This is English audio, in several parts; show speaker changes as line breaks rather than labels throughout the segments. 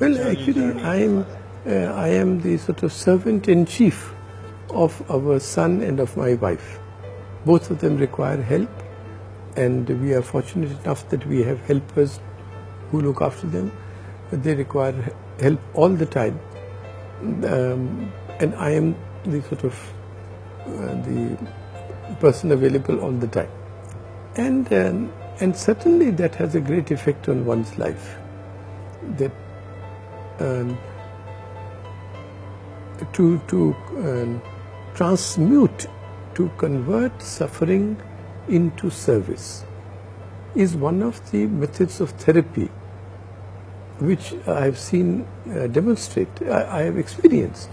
Well, actually, I am the sort of servant in chief of our son and of my wife. Both of them require help, and we are fortunate enough that we have helpers who look after them. But they require help all the time, and I am the sort of the person available all the time, and certainly that has a great effect on one's life. That to transmute, to convert suffering into service is one of the methods of therapy which I have seen demonstrate, I have experienced.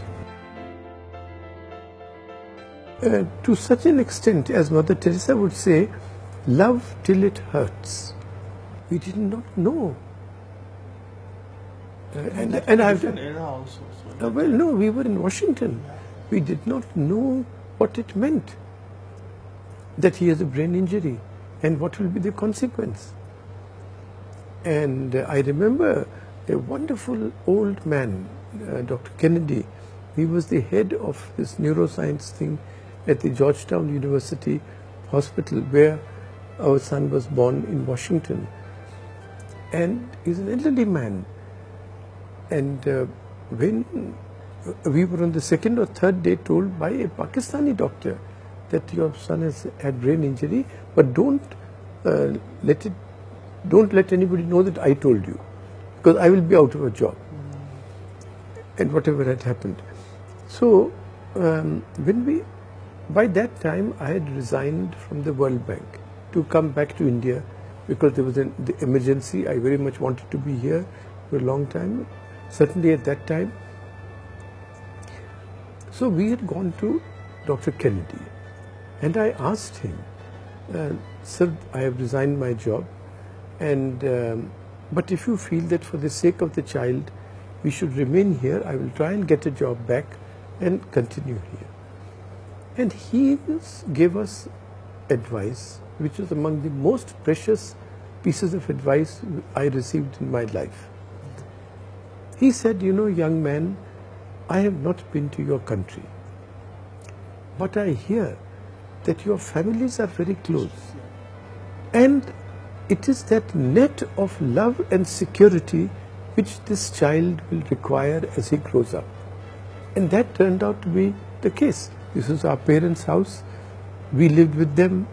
To such an extent, as Mother Teresa would say, love till it hurts. We did not know. And I've
era also. So
well, no, we were in Washington. We did not know what it meant, that he has a brain injury and what will be the consequence. And I remember a wonderful old man, Dr. Kennedy. He was the head of this neuroscience thing at the Georgetown University Hospital, where our son was born in Washington. And he's an elderly man. And when we were on the second or third day told by a Pakistani doctor that your son has had brain injury, but don't let anybody know that I told you, because I will be out of a job, and whatever had happened. So by that time I had resigned from the World Bank to come back to India, because there was the emergency. I very much wanted to be here for a long time, certainly at that time. So we had gone to Dr. Kennedy, and I asked him, sir, I have resigned my job, and but if you feel that for the sake of the child we should remain here, I will try and get a job back and continue here. And he gave us advice which was among the most precious pieces of advice I received in my life. He said, you know, young man, I have not been to your country, but I hear that your families are very close, and it is that net of love and security which this child will require as he grows up. And that turned out to be the case. This was our parents' house. We lived with them.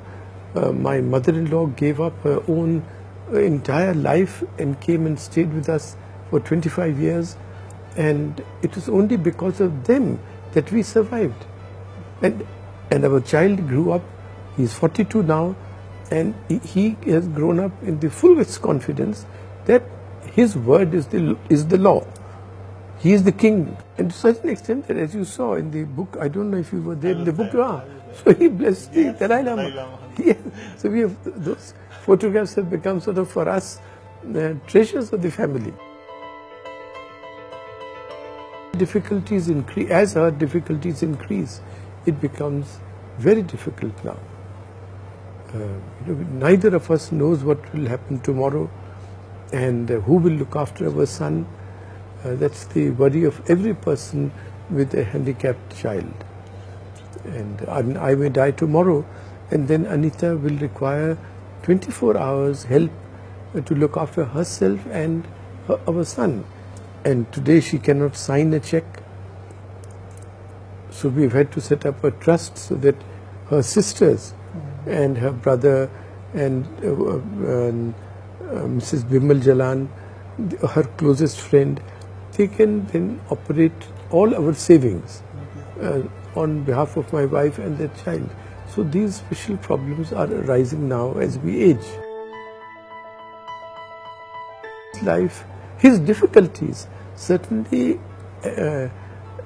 My mother-in-law gave up her own entire life and came and stayed with us for 25 years. And it was only because of them that we survived. And our child grew up. He's 42 now, and he has grown up in the fullest confidence that his word is the law. He is the king. And to such an extent that, as you saw in the book, I don't know if you were there in the book, so he blessed the Dalai Lama. Yeah. So we have, those photographs have become sort of for us treasures of the family. Difficulties increase, as our difficulties increase, it becomes very difficult now. Neither of us knows what will happen tomorrow, and who will look after our son. That's the worry of every person with a handicapped child. And I may die tomorrow, and then Anita will require 24 hours help to look after herself and our son. And today she cannot sign a check. So we've had to set up a trust so that her sisters and her brother and Mrs. Bimal Jalan, her closest friend, they can then operate all our savings on behalf of my wife and their child. So these special problems are arising now as we age. Life, his difficulties certainly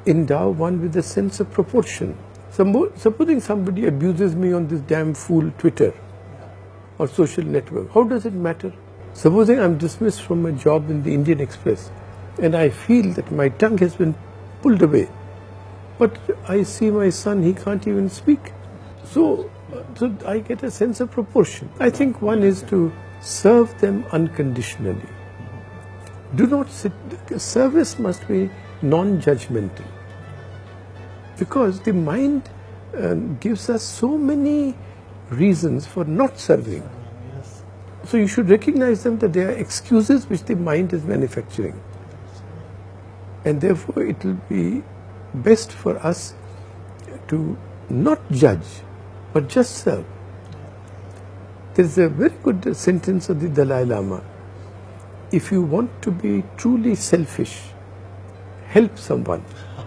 endow one with a sense of proportion. Supposing somebody abuses me on this damn fool Twitter or social network, how does it matter? Supposing I'm dismissed from my job in the Indian Express and I feel that my tongue has been pulled away, but I see my son, he can't even speak. So I get a sense of proportion. I think one is to serve them unconditionally. Do not sit. Service must be non-judgmental, because the mind gives us so many reasons for not serving. So you should recognize them, that they are excuses which the mind is manufacturing. And therefore it will be best for us to not judge, but just serve. There is a very good sentence of the Dalai Lama. If you want to be truly selfish, help someone.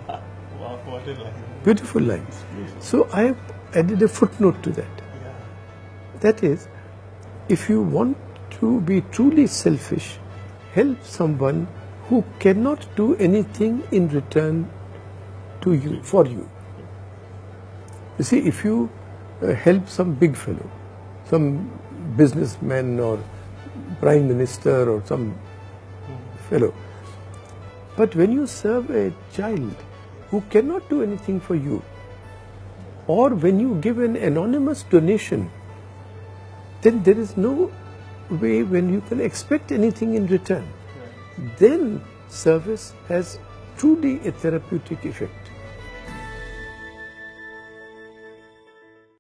Wow, what a line.
Beautiful line. So I have added a footnote to that. That is, if you want to be truly selfish, help someone who cannot do anything in return to you, for you. You see, if you help some big fellow, some businessman or prime minister or some fellow, but when you serve a child who cannot do anything for you, or when you give an anonymous donation, then there is no way when you can expect anything in return. Then service has truly a therapeutic effect.